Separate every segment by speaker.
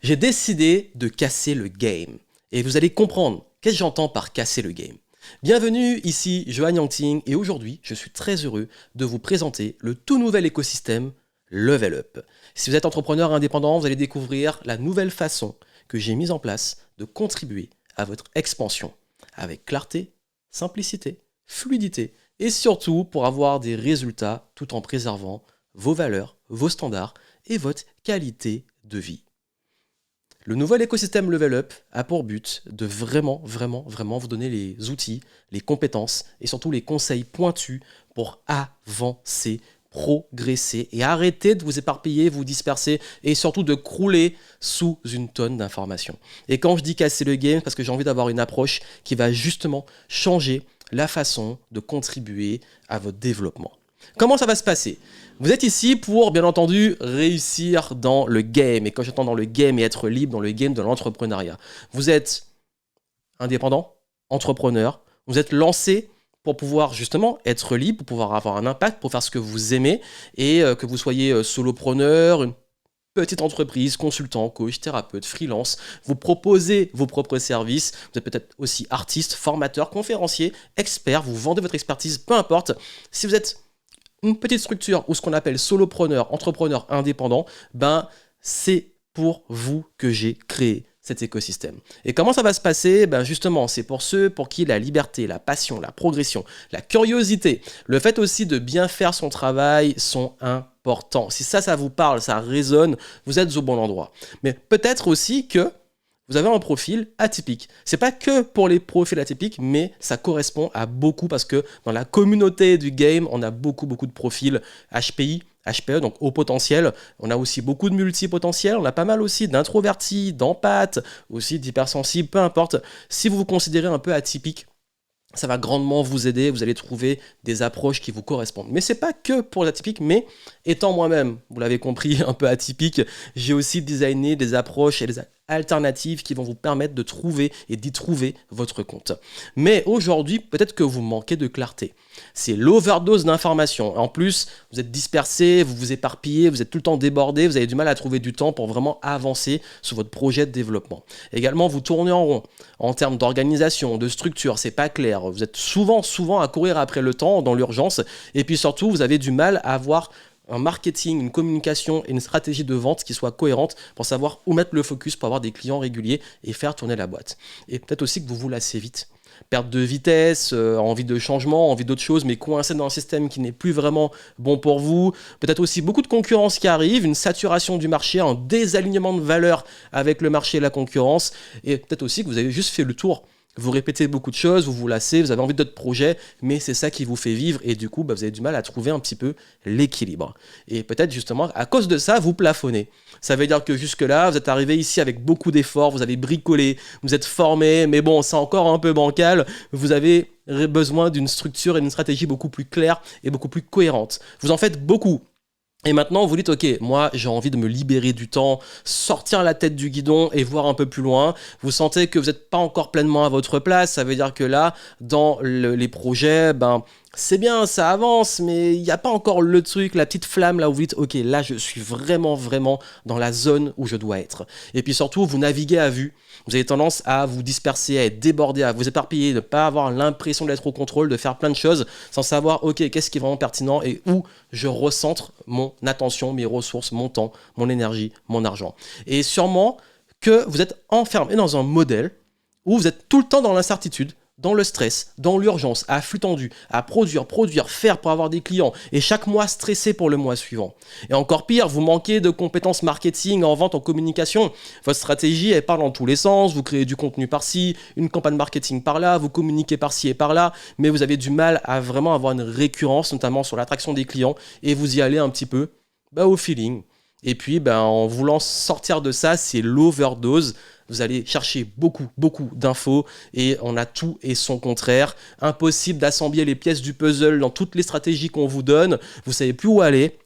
Speaker 1: J'ai décidé de casser le game. Et vous allez comprendre qu'est-ce que j'entends par casser le game. Bienvenue, ici Johan Yangting et aujourd'hui, je suis très heureux de vous présenter le tout nouvel écosystème Level Up. Si vous êtes entrepreneur indépendant, vous allez découvrir la nouvelle façon que j'ai mise en place de contribuer à votre expansion avec clarté, simplicité, fluidité et surtout pour avoir des résultats tout en préservant vos valeurs, vos standards et votre qualité de vie. Le nouvel écosystème Level Up a pour but de vraiment vous donner les outils, les compétences et surtout les conseils pointus pour avancer, progresser et arrêter de vous éparpiller, vous disperser et surtout de crouler sous une tonne d'informations. Et quand je dis casser le game, parce que j'ai envie d'avoir une approche qui va justement changer la façon de contribuer à votre développement. Comment ça va se passer ? Vous êtes ici pour, bien entendu, réussir dans le game. Et quand j'entends dans le game et être libre dans le game de l'entrepreneuriat, vous êtes indépendant, entrepreneur, vous êtes lancé pour pouvoir justement être libre, pour pouvoir avoir un impact, pour faire ce que vous aimez et que vous soyez solopreneur, une petite entreprise, consultant, coach, thérapeute, freelance, vous proposez vos propres services, vous êtes peut-être aussi artiste, formateur, conférencier, expert, vous vendez votre expertise, peu importe. Si vous êtes une petite structure ou ce qu'on appelle solopreneur, entrepreneur indépendant, c'est pour vous que j'ai créé cet écosystème. Et comment ça va se passer ? Justement, c'est pour ceux pour qui la liberté, la passion, la progression, la curiosité, le fait aussi de bien faire son travail sont importants. Si ça vous parle, ça résonne, vous êtes au bon endroit. Mais peut-être aussi que vous avez un profil atypique. C'est pas que pour les profils atypiques, mais ça correspond à beaucoup parce que dans la communauté du game, on a beaucoup de profils HPI, HPE, donc haut potentiel. On a aussi beaucoup de multipotentiels. On a pas mal aussi d'introvertis, d'empathes, aussi d'hypersensibles, peu importe. Si vous vous considérez un peu atypique, ça va grandement vous aider, vous allez trouver des approches qui vous correspondent. Mais c'est pas que pour les atypiques, mais étant moi-même, vous l'avez compris, un peu atypique, j'ai aussi designé des approches et des alternatives qui vont vous permettre de trouver et d'y trouver votre compte. Mais aujourd'hui, peut-être que vous manquez de clarté. C'est l'overdose d'informations. En plus, vous êtes dispersé, vous vous éparpillez, vous êtes tout le temps débordé, vous avez du mal à trouver du temps pour vraiment avancer sur votre projet de développement. Également, vous tournez en rond en termes d'organisation, de structure, c'est pas clair. Vous êtes souvent à courir après le temps, dans l'urgence, et puis surtout, vous avez du mal à avoir un marketing, une communication et une stratégie de vente qui soit cohérente pour savoir où mettre le focus pour avoir des clients réguliers et faire tourner la boîte. Et peut-être aussi que vous vous lassez vite. Perte de vitesse, envie de changement, envie d'autre chose, mais coincé dans un système qui n'est plus vraiment bon pour vous. Peut-être aussi beaucoup de concurrence qui arrive, une saturation du marché, un désalignement de valeur avec le marché et la concurrence. Et peut-être aussi que vous avez juste fait le tour. Vous répétez beaucoup de choses, vous vous lassez, vous avez envie d'autres projets, mais c'est ça qui vous fait vivre et du coup, vous avez du mal à trouver un petit peu l'équilibre. Et peut-être justement, à cause de ça, vous plafonnez. Ça veut dire que jusque-là, vous êtes arrivé ici avec beaucoup d'efforts, vous avez bricolé, vous êtes formé, mais bon, c'est encore un peu bancal. Vous avez besoin d'une structure et d'une stratégie beaucoup plus claire et beaucoup plus cohérente. Vous en faites beaucoup. Et maintenant, vous dites, ok, moi, j'ai envie de me libérer du temps, sortir la tête du guidon et voir un peu plus loin. Vous sentez que vous n'êtes pas encore pleinement à votre place. Ça veut dire que là, dans les projets, c'est bien, ça avance, mais il n'y a pas encore le truc, la petite flamme là où vous dites, ok, là, je suis vraiment dans la zone où je dois être. Et puis surtout, vous naviguez à vue. Vous avez tendance à vous disperser, à être débordé, à vous éparpiller, de ne pas avoir l'impression d'être au contrôle, de faire plein de choses sans savoir, ok, qu'est-ce qui est vraiment pertinent et où je recentre mon attention, mes ressources, mon temps, mon énergie, mon argent. Et sûrement que vous êtes enfermé dans un modèle où vous êtes tout le temps dans l'incertitude, dans le stress, dans l'urgence, à flux tendu, à produire, faire pour avoir des clients et chaque mois stressé pour le mois suivant. Et encore pire, vous manquez de compétences marketing, en vente, en communication. Votre stratégie, elle part dans tous les sens, vous créez du contenu par-ci, une campagne marketing par-là, vous communiquez par-ci et par-là, mais vous avez du mal à vraiment avoir une récurrence, notamment sur l'attraction des clients, et vous y allez un petit peu au feeling. Et puis, en voulant sortir de ça, c'est l'overdose. Vous allez chercher beaucoup d'infos et on a tout et son contraire. Impossible d'assembler les pièces du puzzle dans toutes les stratégies qu'on vous donne. Vous savez plus où aller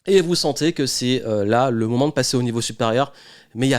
Speaker 1: et vous sentez que c'est là le moment de passer au niveau supérieur. Mais il y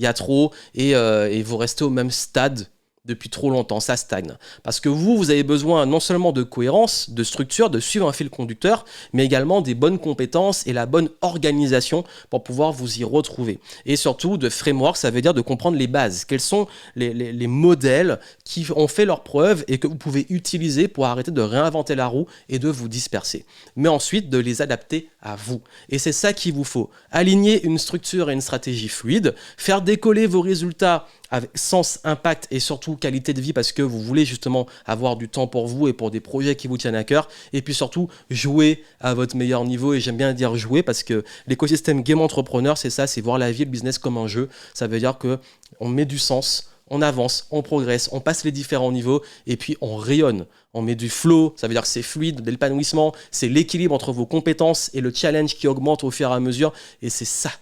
Speaker 1: a trop et vous restez au même stade depuis trop longtemps, ça stagne. Parce que vous avez besoin non seulement de cohérence, de structure, de suivre un fil conducteur, mais également des bonnes compétences et la bonne organisation pour pouvoir vous y retrouver. Et surtout de framework, ça veut dire de comprendre les bases. Quels sont les modèles qui ont fait leurs preuves et que vous pouvez utiliser pour arrêter de réinventer la roue et de vous disperser. Mais ensuite, de les adapter à vous. Et c'est ça qu'il vous faut. Aligner une structure et une stratégie fluide, faire décoller vos résultats avec sens, impact et surtout qualité de vie parce que vous voulez justement avoir du temps pour vous et pour des projets qui vous tiennent à cœur. Et puis surtout, jouer à votre meilleur niveau. Et j'aime bien dire jouer parce que l'écosystème Game Entrepreneur, c'est ça, c'est voir la vie et le business comme un jeu. Ça veut dire qu'on met du sens, on avance, on progresse, on passe les différents niveaux et puis on rayonne. On met du flow, ça veut dire que c'est fluide, de l'épanouissement, c'est l'équilibre entre vos compétences et le challenge qui augmente au fur et à mesure. Et c'est ça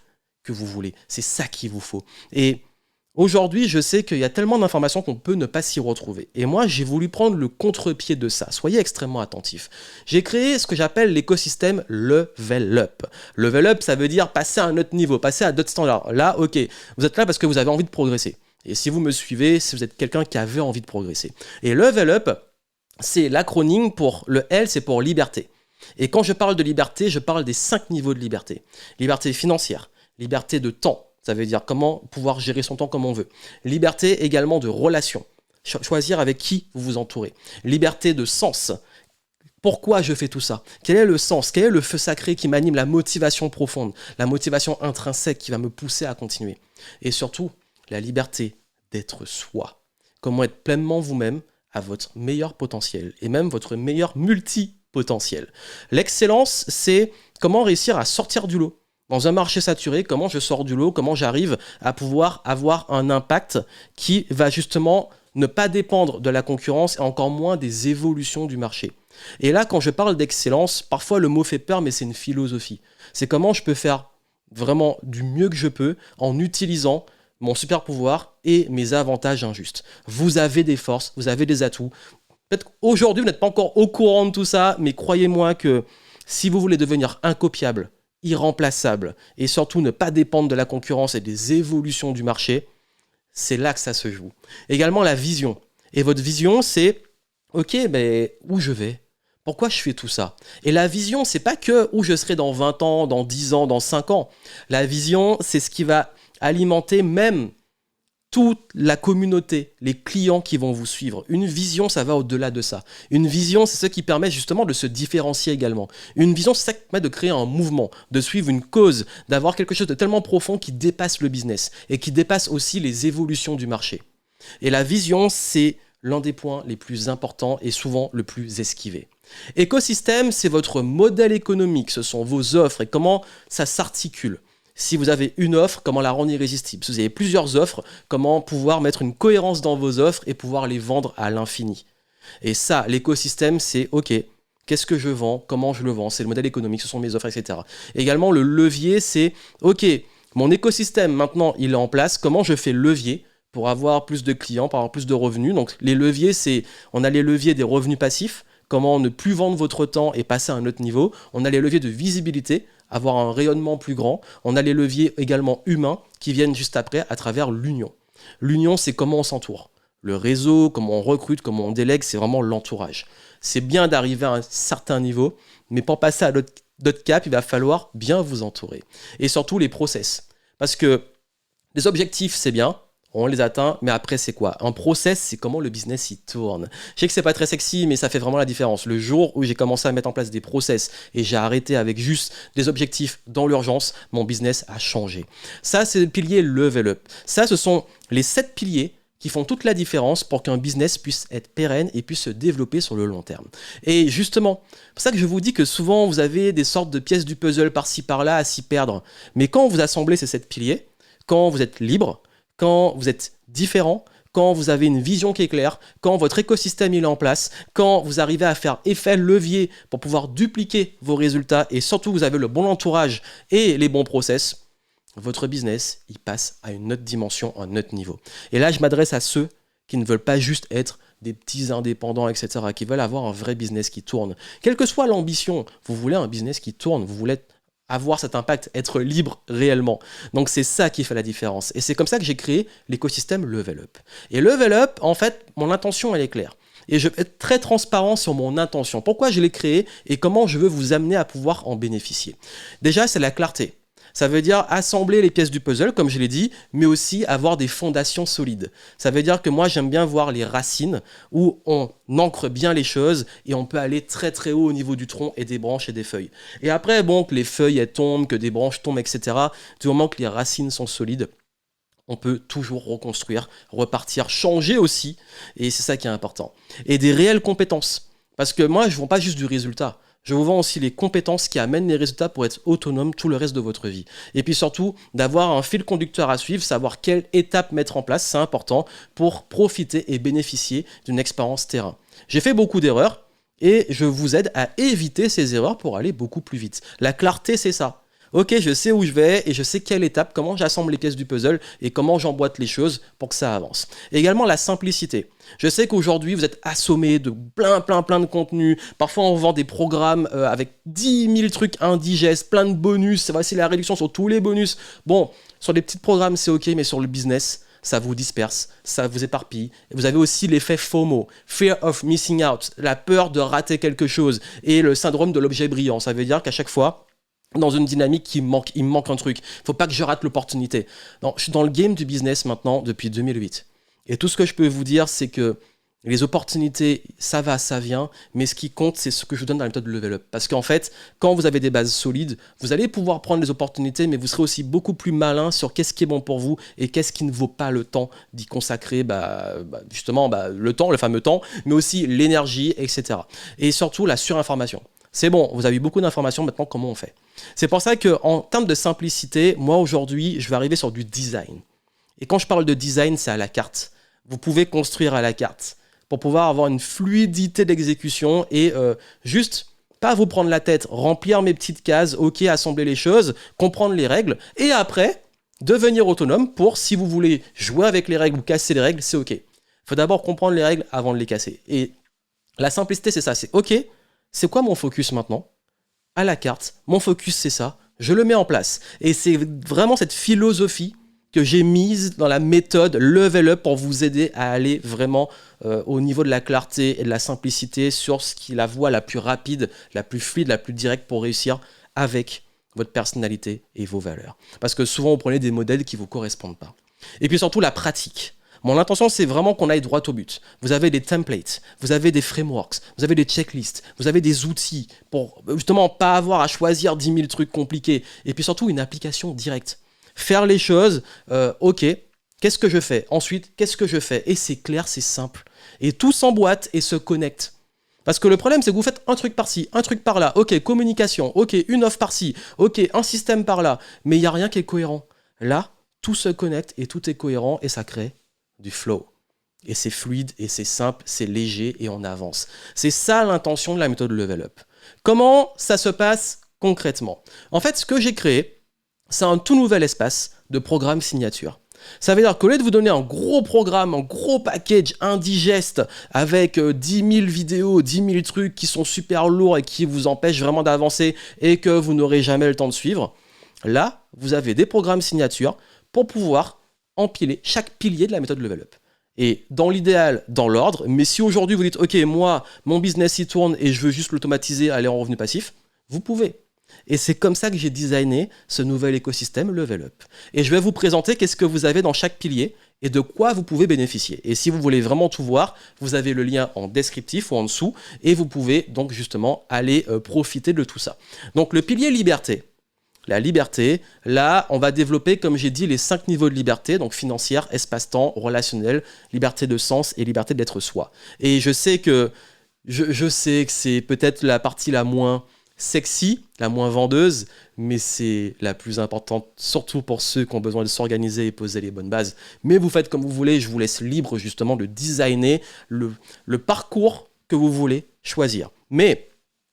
Speaker 1: que vous voulez, c'est ça qu'il vous faut. Et aujourd'hui, je sais qu'il y a tellement d'informations qu'on peut ne pas s'y retrouver. Et moi, j'ai voulu prendre le contre-pied de ça. Soyez extrêmement attentifs. J'ai créé ce que j'appelle l'écosystème Level Up. Level Up, ça veut dire passer à un autre niveau, passer à d'autres standards. Là, ok, vous êtes là parce que vous avez envie de progresser. Et si vous me suivez, si vous êtes quelqu'un qui avait envie de progresser. Et Level Up, c'est l'acronyme pour le L, c'est pour liberté. Et quand je parle de liberté, je parle des 5 niveaux de liberté. Liberté financière, liberté de temps. Ça veut dire comment pouvoir gérer son temps comme on veut. Liberté également de relation. Choisir avec qui vous vous entourez. Liberté de sens. Pourquoi je fais tout ça? Quel est le sens? Quel est le feu sacré qui m'anime? La motivation profonde, la motivation intrinsèque qui va me pousser à continuer. Et surtout, la liberté d'être soi. Comment être pleinement vous-même à votre meilleur potentiel et même votre meilleur multipotentiel. L'excellence, c'est comment réussir à sortir du lot. Dans un marché saturé, comment je sors du lot, comment j'arrive à pouvoir avoir un impact qui va justement ne pas dépendre de la concurrence et encore moins des évolutions du marché. Et là, quand je parle d'excellence, parfois le mot fait peur, mais c'est une philosophie. C'est comment je peux faire vraiment du mieux que je peux en utilisant mon super pouvoir et mes avantages injustes. Vous avez des forces, vous avez des atouts. Peut-être qu'aujourd'hui, vous n'êtes pas encore au courant de tout ça, mais croyez-moi que si vous voulez devenir incopiable, irremplaçable et surtout ne pas dépendre de la concurrence et des évolutions du marché, c'est là que ça se joue. Également la vision. Et votre vision, c'est ok, mais où je vais? Pourquoi je fais tout ça? Et la vision, c'est pas que où je serai dans 20 ans, dans 10 ans, dans 5 ans. La vision, c'est ce qui va alimenter même toute la communauté, les clients qui vont vous suivre. Une vision, ça va au-delà de ça. Une vision, c'est ce qui permet justement de se différencier également. Une vision, c'est ça qui permet de créer un mouvement, de suivre une cause, d'avoir quelque chose de tellement profond qui dépasse le business et qui dépasse aussi les évolutions du marché. Et la vision, c'est l'un des points les plus importants et souvent le plus esquivé. Écosystème, c'est votre modèle économique, ce sont vos offres et comment ça s'articule. Si vous avez une offre, comment la rendre irrésistible? Si vous avez plusieurs offres, comment pouvoir mettre une cohérence dans vos offres et pouvoir les vendre à l'infini? Et ça, l'écosystème, c'est OK, qu'est-ce que je vends? Comment je le vends? C'est le modèle économique, ce sont mes offres, etc. Également, le levier, c'est OK, mon écosystème, maintenant, il est en place. Comment je fais levier pour avoir plus de clients, pour avoir plus de revenus? Donc, les leviers, on a les leviers des revenus passifs. Comment ne plus vendre votre temps et passer à un autre niveau. On a les leviers de visibilité, avoir un rayonnement plus grand. On a les leviers également humains qui viennent juste après à travers l'union. L'union, c'est comment on s'entoure. Le réseau, comment on recrute, comment on délègue, c'est vraiment l'entourage. C'est bien d'arriver à un certain niveau, mais pour passer à d'autres caps, il va falloir bien vous entourer. Et surtout les process. Parce que les objectifs, c'est bien, on les atteint, mais après c'est quoi? Un process, c'est comment le business il tourne. Je sais que c'est pas très sexy, mais ça fait vraiment la différence. Le jour où j'ai commencé à mettre en place des process et j'ai arrêté avec juste des objectifs dans l'urgence, mon business a changé. Ça, c'est le pilier level up. Ça, ce sont les 7 piliers qui font toute la différence pour qu'un business puisse être pérenne et puisse se développer sur le long terme. Et justement, c'est pour ça que je vous dis que souvent vous avez des sortes de pièces du puzzle par-ci par-là à s'y perdre. Mais quand vous assemblez ces 7 piliers, quand vous êtes libre, quand vous êtes différent, quand vous avez une vision qui est claire, quand votre écosystème il est en place, quand vous arrivez à faire effet levier pour pouvoir dupliquer vos résultats et surtout vous avez le bon entourage et les bons process, votre business il passe à une autre dimension, à un autre niveau. Et là je m'adresse à ceux qui ne veulent pas juste être des petits indépendants, etc., qui veulent avoir un vrai business qui tourne. Quelle que soit l'ambition, vous voulez un business qui tourne, vous voulez être avoir cet impact, être libre réellement. Donc c'est ça qui fait la différence. Et c'est comme ça que j'ai créé l'écosystème Level Up. Et Level Up, en fait, mon intention, elle est claire. Et je vais être très transparent sur mon intention. Pourquoi je l'ai créé et comment je veux vous amener à pouvoir en bénéficier. Déjà, c'est la clarté. Ça veut dire assembler les pièces du puzzle, comme je l'ai dit, mais aussi avoir des fondations solides. Ça veut dire que moi, j'aime bien voir les racines où on ancre bien les choses et on peut aller très très haut au niveau du tronc et des branches et des feuilles. Et après, bon, que les feuilles elles tombent, que des branches tombent, etc., du moment que les racines sont solides, on peut toujours reconstruire, repartir, changer aussi. Et c'est ça qui est important. Et des réelles compétences. Parce que moi, je ne vends pas juste du résultat. Je vous vends aussi les compétences qui amènent les résultats pour être autonome tout le reste de votre vie. Et puis surtout, d'avoir un fil conducteur à suivre, savoir quelle étape mettre en place, c'est important pour profiter et bénéficier d'une expérience terrain. J'ai fait beaucoup d'erreurs et je vous aide à éviter ces erreurs pour aller beaucoup plus vite. La clarté, c'est ça. Ok, je sais où je vais et je sais quelle étape, comment j'assemble les pièces du puzzle et comment j'emboîte les choses pour que ça avance. Et également la simplicité. Je sais qu'aujourd'hui, vous êtes assommés de plein de contenus. Parfois, on vend des programmes avec 10 000 trucs indigestes, plein de bonus. Voici la réduction sur tous les bonus. Bon, sur les petits programmes, c'est ok, mais sur le business, ça vous disperse, ça vous éparpille. Et vous avez aussi l'effet FOMO, Fear of Missing Out, la peur de rater quelque chose et le syndrome de l'objet brillant. Ça veut dire qu'à chaque fois, dans une dynamique il me manque un truc. Faut pas que je rate l'opportunité. Non, je suis dans le game du business maintenant depuis 2008. Et tout ce que je peux vous dire, c'est que les opportunités, ça va, ça vient, mais ce qui compte, c'est ce que je vous donne dans la méthode de Level Up. Parce qu'en fait, quand vous avez des bases solides, vous allez pouvoir prendre les opportunités, mais vous serez aussi beaucoup plus malin sur qu'est-ce qui est bon pour vous et qu'est-ce qui ne vaut pas le temps d'y consacrer, justement, le temps, le fameux temps, mais aussi l'énergie, etc. Et surtout, la surinformation. C'est bon, vous avez eu beaucoup d'informations, maintenant comment on fait? C'est pour ça qu'en termes de simplicité, moi aujourd'hui, je vais arriver sur du design. Et quand je parle de design, c'est à la carte. Vous pouvez construire à la carte pour pouvoir avoir une fluidité d'exécution et juste pas vous prendre la tête, remplir mes petites cases, ok, assembler les choses, comprendre les règles et après devenir autonome pour si vous voulez jouer avec les règles ou casser les règles, c'est ok. Il faut d'abord comprendre les règles avant de les casser. Et la simplicité, c'est ça, c'est ok. C'est quoi mon focus maintenant? À la carte, mon focus c'est ça, je le mets en place. Et c'est vraiment cette philosophie que j'ai mise dans la méthode Level Up pour vous aider à aller vraiment au niveau de la clarté et de la simplicité sur ce qui est la voie la plus rapide, la plus fluide, la plus directe pour réussir avec votre personnalité et vos valeurs. Parce que souvent, vous prenez des modèles qui ne vous correspondent pas. Et puis surtout, la pratique. Mon intention, c'est vraiment qu'on aille droit au but. Vous avez des templates, vous avez des frameworks, vous avez des checklists, vous avez des outils pour justement pas avoir à choisir 10 000 trucs compliqués. Et puis surtout, une application directe. Faire les choses, ok, qu'est-ce que je fais? Ensuite, qu'est-ce que je fais? Et c'est clair, c'est simple. Et tout s'emboîte et se connecte. Parce que le problème, c'est que vous faites un truc par-ci, un truc par-là. Ok, communication, ok, une offre par-ci, ok, un système par-là. Mais il n'y a rien qui est cohérent. Là, tout se connecte et tout est cohérent et ça crée du flow. Et c'est fluide, et c'est simple, c'est léger, et on avance. C'est ça l'intention de la méthode Level Up. Comment ça se passe concrètement? En fait, ce que j'ai créé, c'est un tout nouvel espace de programme signature. Ça veut dire qu'au lieu de vous donner un gros programme, un gros package indigeste avec 10 000 vidéos, 10 000 trucs qui sont super lourds et qui vous empêchent vraiment d'avancer et que vous n'aurez jamais le temps de suivre, là, vous avez des programmes signature pour pouvoir empiler chaque pilier de la méthode Level Up. Et dans l'idéal, dans l'ordre, mais si aujourd'hui vous dites « Ok, moi, mon business il tourne et je veux juste l'automatiser, aller en revenu passif », vous pouvez. Et c'est comme ça que j'ai designé ce nouvel écosystème Level Up. Et je vais vous présenter qu'est-ce que vous avez dans chaque pilier et de quoi vous pouvez bénéficier. Et si vous voulez vraiment tout voir, vous avez le lien en descriptif ou en dessous et vous pouvez donc justement aller profiter de tout ça. Donc le pilier liberté. La liberté, là, on va développer, comme j'ai dit, les 5 niveaux de liberté, donc financière, espace-temps, relationnel, liberté de sens et liberté d'être soi. Et je sais que c'est peut-être la partie la moins sexy, la moins vendeuse, mais c'est la plus importante, surtout pour ceux qui ont besoin de s'organiser et poser les bonnes bases. Mais vous faites comme vous voulez, je vous laisse libre justement de designer le parcours que vous voulez choisir. Mais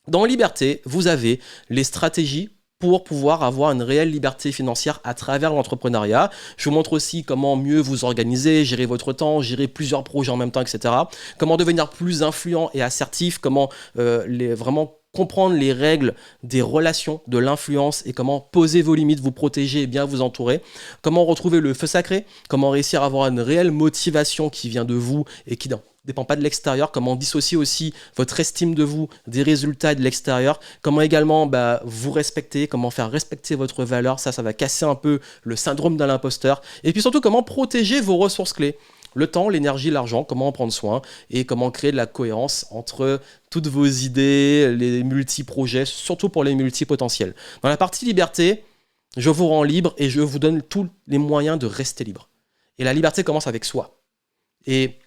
Speaker 1: dans liberté, vous avez les stratégies pour pouvoir avoir une réelle liberté financière à travers l'entrepreneuriat. Je vous montre aussi comment mieux vous organiser, gérer votre temps, gérer plusieurs projets en même temps, etc. Comment devenir plus influent et assertif, comment vraiment comprendre les règles des relations, de l'influence et comment poser vos limites, vous protéger et bien vous entourer. Comment retrouver le feu sacré, comment réussir à avoir une réelle motivation qui vient de vous et qui dépend pas de l'extérieur, comment dissocier aussi votre estime de vous des résultats et de l'extérieur, comment également vous respecter, comment faire respecter votre valeur, ça va casser un peu le syndrome de l'imposteur, et puis surtout comment protéger vos ressources clés, le temps, l'énergie, l'argent, comment en prendre soin, et comment créer de la cohérence entre toutes vos idées, les multi-projets, surtout pour les multi-potentiels. Dans la partie liberté, je vous rends libre et je vous donne tous les moyens de rester libre. Et la liberté commence avec soi. Et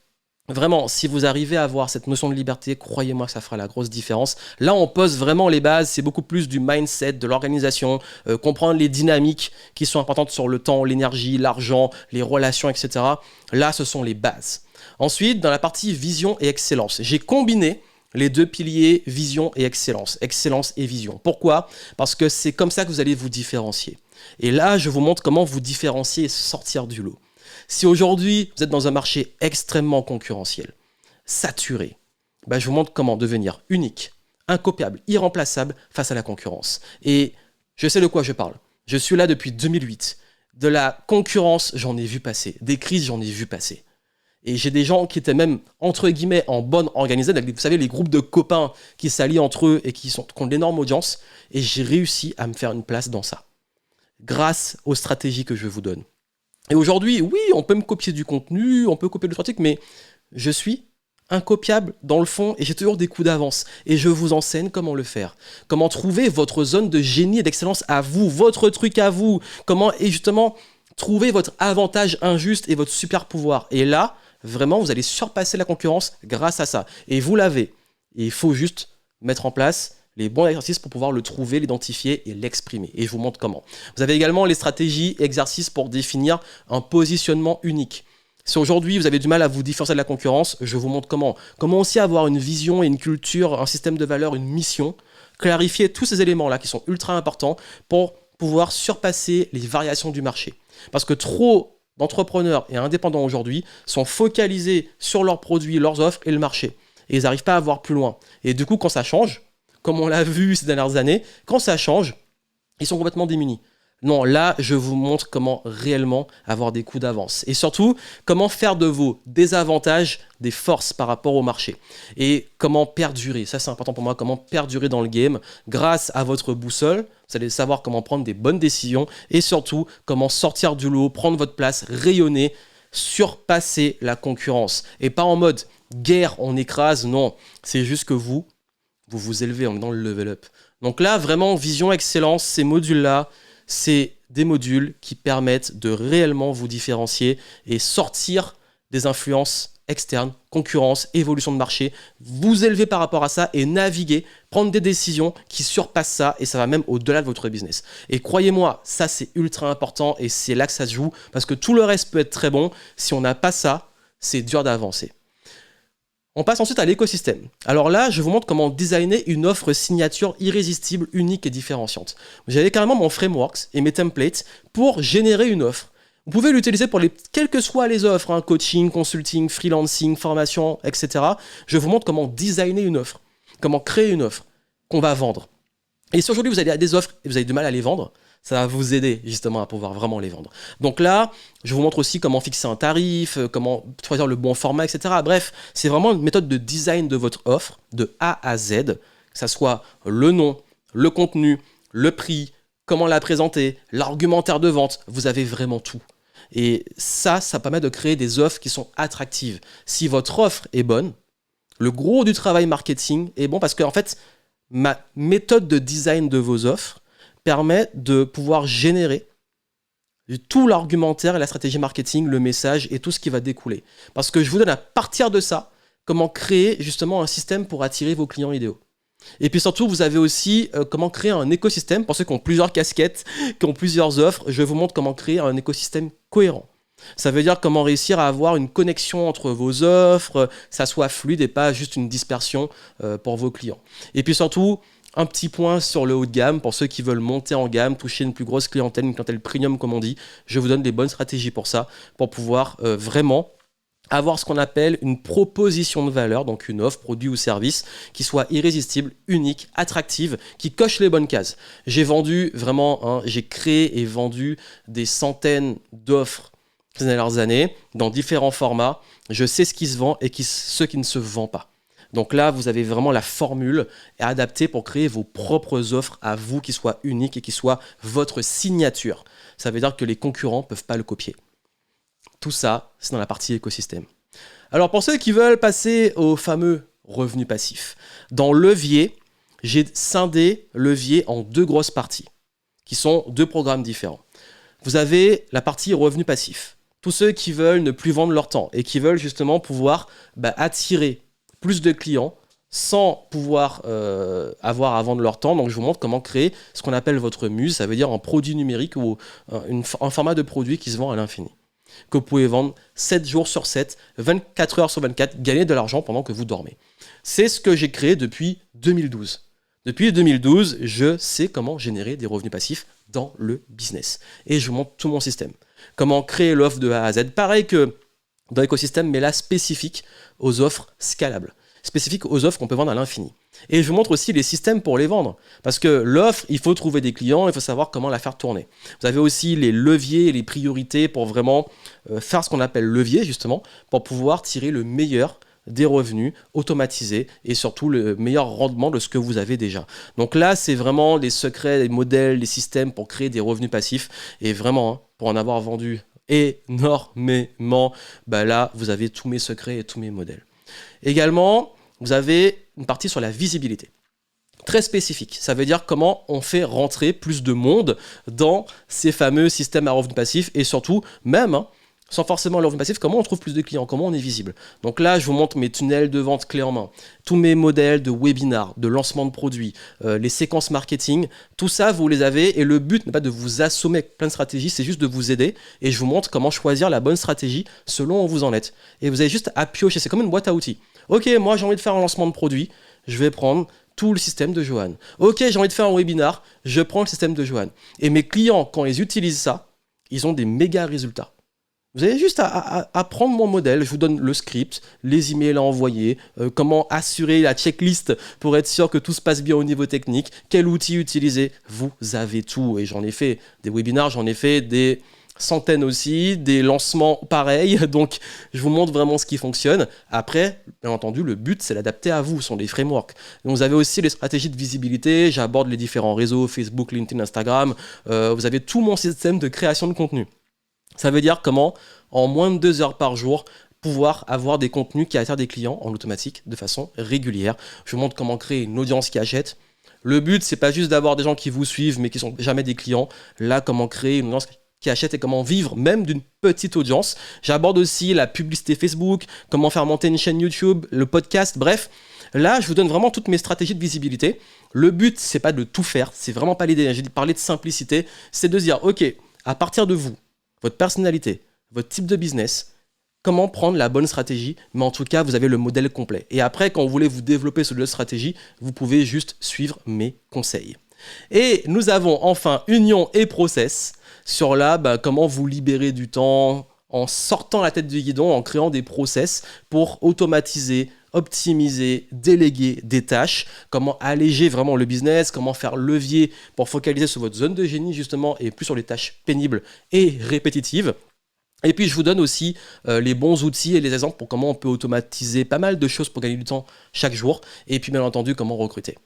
Speaker 1: vraiment, si vous arrivez à avoir cette notion de liberté, croyez-moi que ça fera la grosse différence. Là, on pose vraiment les bases, c'est beaucoup plus du mindset, de l'organisation, comprendre les dynamiques qui sont importantes sur le temps, l'énergie, l'argent, les relations, etc. Là, ce sont les bases. Ensuite, dans la partie vision et excellence, j'ai combiné les deux piliers vision et excellence et vision. Pourquoi ? Parce que c'est comme ça que vous allez vous différencier. Et là, je vous montre comment vous différencier et sortir du lot. Si aujourd'hui, vous êtes dans un marché extrêmement concurrentiel, saturé, je vous montre comment devenir unique, incopiable, irremplaçable face à la concurrence. Et je sais de quoi je parle. Je suis là depuis 2008. De la concurrence, j'en ai vu passer. Des crises, j'en ai vu passer. Et j'ai des gens qui étaient même, entre guillemets, en bonne organisation. Vous savez, les groupes de copains qui s'allient entre eux et qui ont d'énormes audiences. Et j'ai réussi à me faire une place dans ça. Grâce aux stratégies que je vous donne. Et aujourd'hui, oui, on peut me copier du contenu, on peut copier d'autres trucs, mais je suis incopiable dans le fond et j'ai toujours des coups d'avance. Et je vous enseigne comment le faire. Comment trouver votre zone de génie et d'excellence à vous, votre truc à vous. Comment, et justement, trouver votre avantage injuste et votre super pouvoir. Et là, vraiment, vous allez surpasser la concurrence grâce à ça. Et vous l'avez. Et il faut juste mettre en place les bons exercices pour pouvoir le trouver, l'identifier et l'exprimer. Et je vous montre comment. Vous avez également les stratégies et exercices pour définir un positionnement unique. Si aujourd'hui vous avez du mal à vous différencier de la concurrence, je vous montre comment. Comment aussi avoir une vision et une culture, un système de valeurs, une mission. Clarifier tous ces éléments-là qui sont ultra importants pour pouvoir surpasser les variations du marché. Parce que trop d'entrepreneurs et indépendants aujourd'hui sont focalisés sur leurs produits, leurs offres et le marché. Et ils n'arrivent pas à voir plus loin. Et du coup, quand ça change, comme on l'a vu ces dernières années, quand ça change, ils sont complètement démunis. Non, là, je vous montre comment réellement avoir des coups d'avance. Et surtout, comment faire de vos désavantages des forces par rapport au marché. Et comment perdurer. Ça, c'est important pour moi. Comment perdurer dans le game grâce à votre boussole. Vous allez savoir comment prendre des bonnes décisions. Et surtout, comment sortir du lot, prendre votre place, rayonner, surpasser la concurrence. Et pas en mode guerre, on écrase. Non, c'est juste que vous vous élevez, on est dans le level up. Donc là, vraiment, vision, excellence, ces modules-là, c'est des modules qui permettent de réellement vous différencier et sortir des influences externes, concurrence, évolution de marché, vous élever par rapport à ça et naviguer, prendre des décisions qui surpassent ça et ça va même au-delà de votre business. Et croyez-moi, ça c'est ultra important et c'est là que ça se joue parce que tout le reste peut être très bon. Si on n'a pas ça, c'est dur d'avancer. On passe ensuite à l'écosystème. Alors là, je vous montre comment designer une offre signature irrésistible, unique et différenciante. J'avais carrément mon framework et mes templates pour générer une offre. Vous pouvez l'utiliser pour quelles que soient les offres, coaching, consulting, freelancing, formation, etc. Je vous montre comment designer une offre, comment créer une offre qu'on va vendre. Et si aujourd'hui vous avez des offres et vous avez du mal à les vendre, ça va vous aider justement à pouvoir vraiment les vendre. Donc là, je vous montre aussi comment fixer un tarif, comment choisir le bon format, etc. Bref, c'est vraiment une méthode de design de votre offre de A à Z, que ça soit le nom, le contenu, le prix, comment la présenter, l'argumentaire de vente, vous avez vraiment tout. Et ça permet de créer des offres qui sont attractives. Si votre offre est bonne, le gros du travail marketing est bon parce que en fait, ma méthode de design de vos offres permet de pouvoir générer tout l'argumentaire et la stratégie marketing, le message et tout ce qui va découler. Parce que je vous donne à partir de ça, comment créer justement un système pour attirer vos clients idéaux. Et puis surtout, vous avez aussi comment créer un écosystème. Pour ceux qui ont plusieurs casquettes, qui ont plusieurs offres, je vous montre comment créer un écosystème cohérent. Ça veut dire comment réussir à avoir une connexion entre vos offres, ça soit fluide et pas juste une dispersion pour vos clients. Et puis surtout, un petit point sur le haut de gamme, pour ceux qui veulent monter en gamme, toucher une plus grosse clientèle, une clientèle premium comme on dit, je vous donne des bonnes stratégies pour ça, pour pouvoir vraiment avoir ce qu'on appelle une proposition de valeur, donc une offre, produit ou service, qui soit irrésistible, unique, attractive, qui coche les bonnes cases. J'ai vendu vraiment, j'ai créé et vendu des centaines d'offres ces dernières années, dans différents formats. Je sais ce qui se vend et ce qui ne se vend pas. Donc là, vous avez vraiment la formule adaptée pour créer vos propres offres à vous qui soient uniques et qui soient votre signature. Ça veut dire que les concurrents ne peuvent pas le copier. Tout ça, c'est dans la partie écosystème. Alors pour ceux qui veulent passer au fameux revenu passif, dans levier, j'ai scindé levier en 2 grosses parties, qui sont 2 programmes différents. Vous avez la partie revenu passif. Tous ceux qui veulent ne plus vendre leur temps et qui veulent justement pouvoir attirer plus de clients sans pouvoir avoir à vendre leur temps. Donc je vous montre comment créer ce qu'on appelle votre muse, ça veut dire un produit numérique ou un format de produit qui se vend à l'infini, que vous pouvez vendre 7 jours sur 7, 24 heures sur 24, gagner de l'argent pendant que vous dormez. C'est ce que j'ai créé depuis 2012. Depuis 2012, je sais comment générer des revenus passifs dans le business. Et je vous montre tout mon système. Comment créer l'offre de A à Z. Pareil que dans l'écosystème, mais là spécifique aux offres scalables. Spécifique aux offres qu'on peut vendre à l'infini. Et je vous montre aussi les systèmes pour les vendre. Parce que l'offre, il faut trouver des clients, il faut savoir comment la faire tourner. Vous avez aussi les leviers et les priorités pour vraiment faire ce qu'on appelle levier, justement, pour pouvoir tirer le meilleur des revenus automatisés et surtout le meilleur rendement de ce que vous avez déjà. Donc là, c'est vraiment les secrets, les modèles, les systèmes pour créer des revenus passifs. Et vraiment, pour en avoir vendu énormément, là, vous avez tous mes secrets et tous mes modèles. Également, vous avez une partie sur la visibilité. Très spécifique. Ça veut dire comment on fait rentrer plus de monde dans ces fameux systèmes à revenus passifs et surtout, même sans forcément le revenu passif, comment on trouve plus de clients, comment on est visible. Donc là, je vous montre mes tunnels de vente clés en main, tous mes modèles de webinars, de lancement de produits, les séquences marketing, tout ça, vous les avez et le but n'est pas de vous assommer avec plein de stratégies, c'est juste de vous aider et je vous montre comment choisir la bonne stratégie selon où vous en êtes. Et vous avez juste à piocher, c'est comme une boîte à outils. Ok, moi j'ai envie de faire un lancement de produit, je vais prendre tout le système de Johan. Ok, j'ai envie de faire un webinar, je prends le système de Johan. Et mes clients, quand ils utilisent ça, ils ont des méga résultats. Vous avez juste à prendre mon modèle, je vous donne le script, les emails à envoyer, comment assurer la checklist pour être sûr que tout se passe bien au niveau technique, quel outil utiliser. Vous avez tout et j'en ai fait des webinars, j'en ai fait des centaines aussi, des lancements pareils, donc je vous montre vraiment ce qui fonctionne. Après, bien entendu, le but c'est l'adapter à vous, ce sont des frameworks. Donc, vous avez aussi les stratégies de visibilité, j'aborde les différents réseaux, Facebook, LinkedIn, Instagram, vous avez tout mon système de création de contenu. Ça veut dire comment, en moins de 2 heures par jour, pouvoir avoir des contenus qui attirent des clients en automatique de façon régulière. Je vous montre comment créer une audience qui achète. Le but, c'est pas juste d'avoir des gens qui vous suivent mais qui sont jamais des clients. Là, comment créer une audience qui achète et comment vivre même d'une petite audience. J'aborde aussi la publicité Facebook, comment faire monter une chaîne YouTube, le podcast, bref. Là, je vous donne vraiment toutes mes stratégies de visibilité. Le but, c'est pas de tout faire, c'est vraiment pas l'idée. J'ai parlé de simplicité, c'est de dire, ok, à partir de vous, votre personnalité, votre type de business, comment prendre la bonne stratégie, mais en tout cas, vous avez le modèle complet. Et après, quand vous voulez vous développer sur cette stratégie, vous pouvez juste suivre mes conseils. Et nous avons enfin union et process sur là, comment vous libérer du temps en sortant la tête du guidon, en créant des process pour automatiser, optimiser, déléguer des tâches, comment alléger vraiment le business, comment faire levier pour focaliser sur votre zone de génie justement et plus sur les tâches pénibles et répétitives. Et puis je vous donne aussi les bons outils et les exemples pour comment on peut automatiser pas mal de choses pour gagner du temps chaque jour et puis bien entendu comment recruter.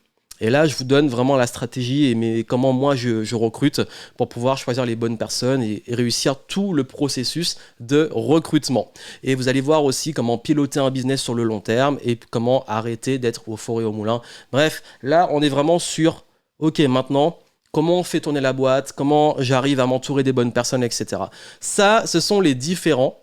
Speaker 1: Et là, je vous donne vraiment la stratégie et comment moi je recrute pour pouvoir choisir les bonnes personnes et réussir tout le processus de recrutement. Et vous allez voir aussi comment piloter un business sur le long terme et comment arrêter d'être au four et au moulin. Bref, là, on est vraiment sur, ok, maintenant, comment on fait tourner la boîte, comment j'arrive à m'entourer des bonnes personnes, etc. Ça, ce sont les différents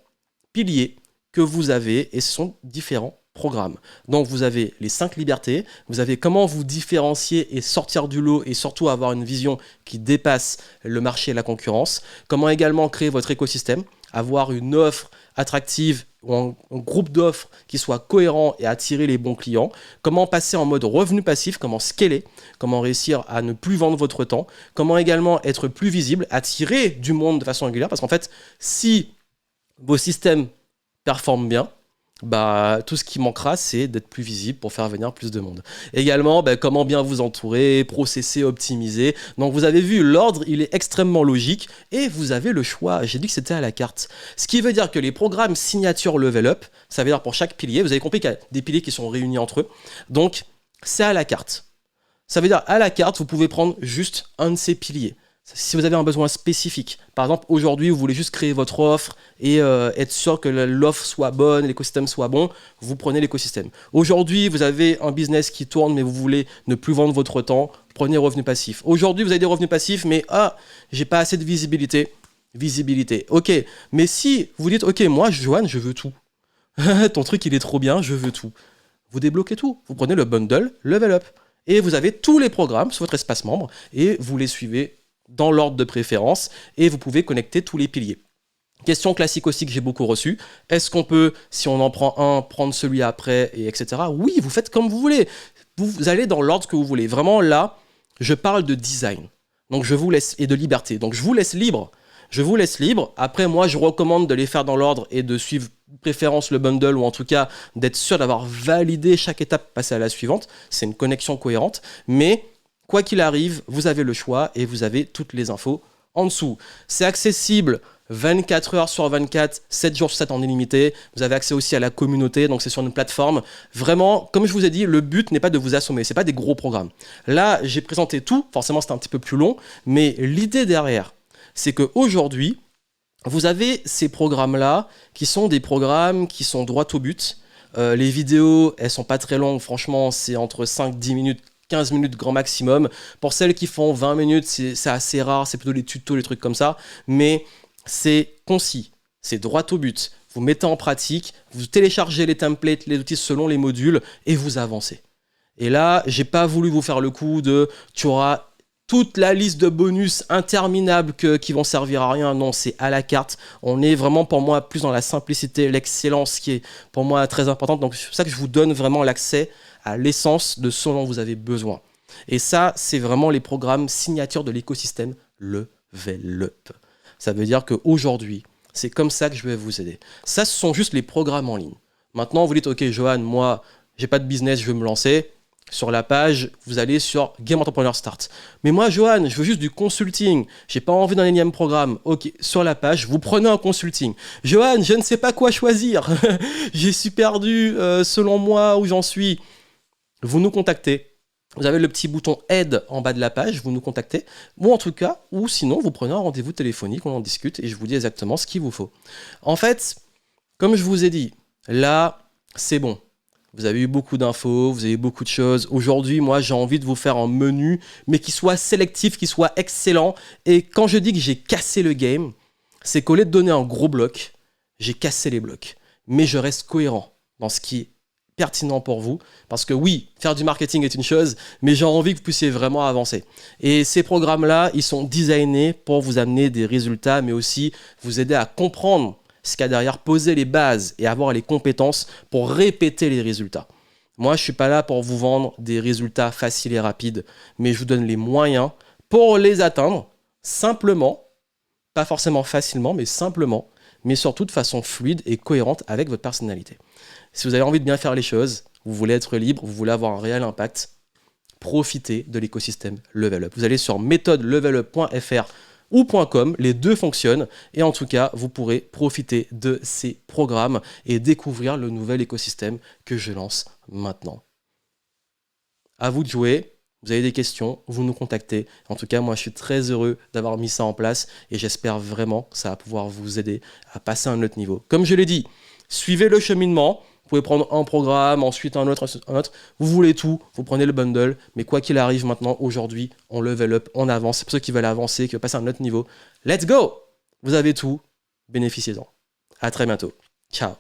Speaker 1: piliers que vous avez et ce sont différents programme. Donc vous avez les 5 libertés, vous avez comment vous différencier et sortir du lot et surtout avoir une vision qui dépasse le marché et la concurrence, comment également créer votre écosystème, avoir une offre attractive ou un groupe d'offres qui soit cohérent et attirer les bons clients, comment passer en mode revenu passif, comment scaler, comment réussir à ne plus vendre votre temps, comment également être plus visible, attirer du monde de façon régulière parce qu'en fait, si vos systèmes performe bien, bah, tout ce qui manquera, c'est d'être plus visible pour faire venir plus de monde. Également, bah, comment bien vous entourer, processer, optimiser. Donc vous avez vu, l'ordre, il est extrêmement logique et vous avez le choix. J'ai dit que c'était à la carte. Ce qui veut dire que les programmes signature level up, ça veut dire pour chaque pilier, vous avez compris qu'il y a des piliers qui sont réunis entre eux. Donc, c'est à la carte. Ça veut dire à la carte, vous pouvez prendre juste un de ces piliers. Si vous avez un besoin spécifique, par exemple aujourd'hui vous voulez juste créer votre offre et être sûr que l'offre soit bonne, l'écosystème soit bon, vous prenez l'écosystème. Aujourd'hui vous avez un business qui tourne mais vous voulez ne plus vendre votre temps, prenez revenu passif. Aujourd'hui vous avez des revenus passifs mais j'ai pas assez de visibilité. Visibilité, ok. Mais si vous dites ok moi Johan je veux tout, ton truc il est trop bien, je veux tout. Vous débloquez tout, vous prenez le bundle Level Up et vous avez tous les programmes sur votre espace membre et vous les suivez dans l'ordre de préférence et vous pouvez connecter tous les piliers. Question classique aussi que j'ai beaucoup reçue, est-ce qu'on peut, si on en prend un, prendre celui après, et etc. Oui, vous faites comme vous voulez, vous allez dans l'ordre que vous voulez. Vraiment là, je parle de design, donc je vous laisse, et de liberté, donc je vous laisse libre. Après moi je recommande de les faire dans l'ordre et de suivre préférence le bundle ou en tout cas d'être sûr d'avoir validé chaque étape, passer à la suivante, c'est une connexion cohérente, mais quoi qu'il arrive, vous avez le choix et vous avez toutes les infos en dessous. C'est accessible 24 heures sur 24, 7 jours sur 7 en illimité. Vous avez accès aussi à la communauté, donc c'est sur une plateforme. Vraiment, comme je vous ai dit, le but n'est pas de vous assommer, c'est pas des gros programmes. Là, j'ai présenté tout, forcément c'était un petit peu plus long, mais l'idée derrière, c'est qu'aujourd'hui, vous avez ces programmes-là qui sont des programmes qui sont droit au but. Les vidéos, elles sont pas très longues, franchement, c'est entre 5-10 minutes, 15 minutes grand maximum. Pour celles qui font 20 minutes, c'est assez rare, c'est plutôt les tutos, les trucs comme ça. Mais c'est concis, c'est droit au but. Vous mettez en pratique, vous téléchargez les templates, les outils selon les modules et vous avancez. Et là, j'ai pas voulu vous faire le coup de tu auras toute la liste de bonus interminables qui vont servir à rien. Non, c'est à la carte. On est vraiment pour moi plus dans la simplicité, l'excellence qui est pour moi très importante. Donc c'est pour ça que je vous donne vraiment l'accès à l'essence de ce dont vous avez besoin. Et ça, c'est vraiment les programmes signatures de l'écosystème Level Up. Ça veut dire qu'aujourd'hui, c'est comme ça que je vais vous aider. Ça, ce sont juste les programmes en ligne. Maintenant, vous dites, ok, Johan, moi, j'ai pas de business, je veux me lancer. Sur la page, vous allez sur Game Entrepreneur Start. Mais moi, Johan, je veux juste du consulting. J'ai pas envie d'un énième programme. Ok, sur la page, vous prenez un consulting. Johan, je ne sais pas quoi choisir. J'ai suis perdu selon moi où j'en suis. Vous nous contactez. Vous avez le petit bouton aide en bas de la page, vous nous contactez. Ou en tout cas, ou sinon, vous prenez un rendez-vous téléphonique, on en discute et je vous dis exactement ce qu'il vous faut. En fait, comme je vous ai dit, là, c'est bon. Vous avez eu beaucoup d'infos, vous avez eu beaucoup de choses. Aujourd'hui, moi, j'ai envie de vous faire un menu, mais qui soit sélectif, qui soit excellent. Et quand je dis que j'ai cassé le game, c'est qu'au lieu de donner un gros bloc, j'ai cassé les blocs. Mais je reste cohérent dans ce qui est pertinent pour vous. Parce que oui, faire du marketing est une chose, mais j'ai envie que vous puissiez vraiment avancer. Et ces programmes-là, ils sont designés pour vous amener des résultats, mais aussi vous aider à comprendre ce qu'il y a derrière, poser les bases et avoir les compétences pour répéter les résultats. Moi, je ne suis pas là pour vous vendre des résultats faciles et rapides, mais je vous donne les moyens pour les atteindre simplement, pas forcément facilement, mais simplement, mais surtout de façon fluide et cohérente avec votre personnalité. Si vous avez envie de bien faire les choses, vous voulez être libre, vous voulez avoir un réel impact, profitez de l'écosystème Level Up. Vous allez sur méthodelevelup.fr ou .com, les deux fonctionnent et en tout cas vous pourrez profiter de ces programmes et découvrir le nouvel écosystème que je lance maintenant. À vous de jouer, vous avez des questions, vous nous contactez. En tout cas moi je suis très heureux d'avoir mis ça en place et j'espère vraiment que ça va pouvoir vous aider à passer à un autre niveau. Comme je l'ai dit, suivez le cheminement. Vous pouvez prendre un programme, ensuite un autre. Vous voulez tout, vous prenez le bundle. Mais quoi qu'il arrive maintenant, aujourd'hui, on level up, on avance. C'est pour ceux qui veulent avancer, qui veulent passer à un autre niveau. Let's go! Vous avez tout, bénéficiez-en. À très bientôt. Ciao.